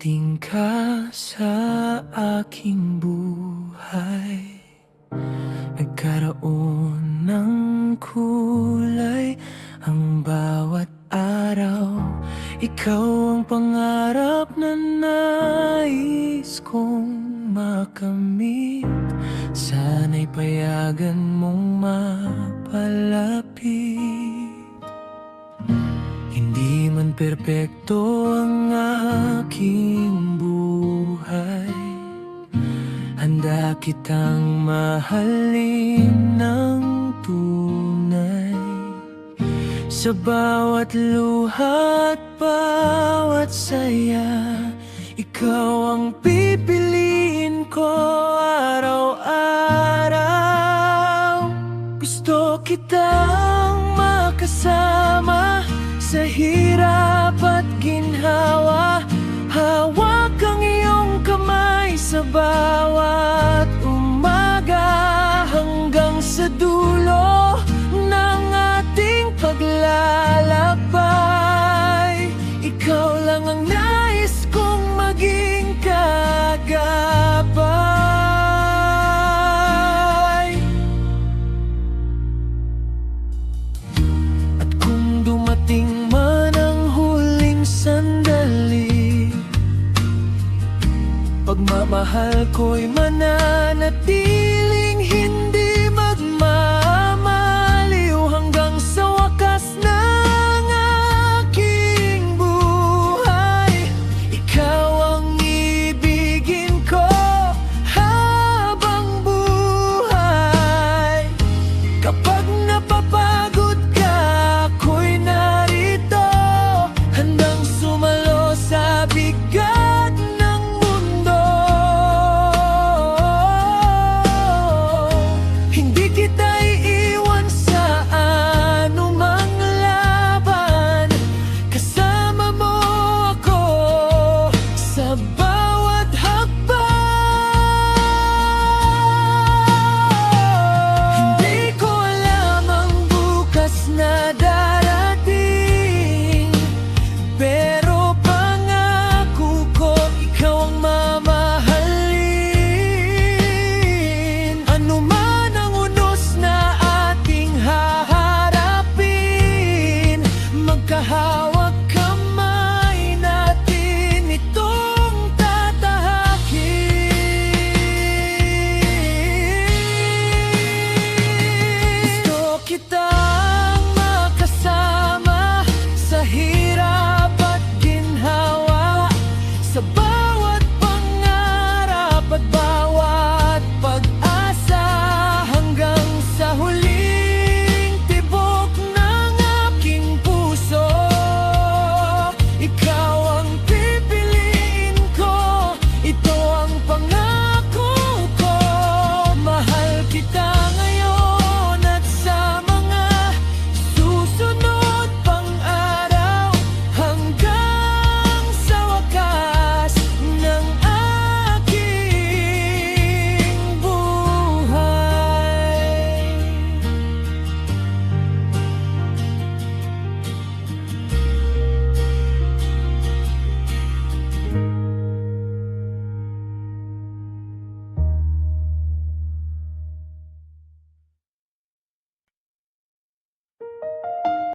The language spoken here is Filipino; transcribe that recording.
Dumating ka sa aking buhay, nagkaroon ng kulay ang bawat araw. Ikaw ang pangarap na nais kong makamit. Sana'y payagan mong mapalapit. Hindi man perpekto ang aking buhay, handa kitang mahalin ng tunay. Sa bawat luha at bawat saya, ikaw ang pipiliin ko araw-araw. Gusto kitang makasama sa hirap at ginhawa. Hawak ang iyong kamay sa bawat umaga, hanggang sa dulo ng ating paglalakbay. Ikaw lang ang nais kong maging kagabay. At kung dumating man ang huling sandali, pagmamahal ko'y mananatili.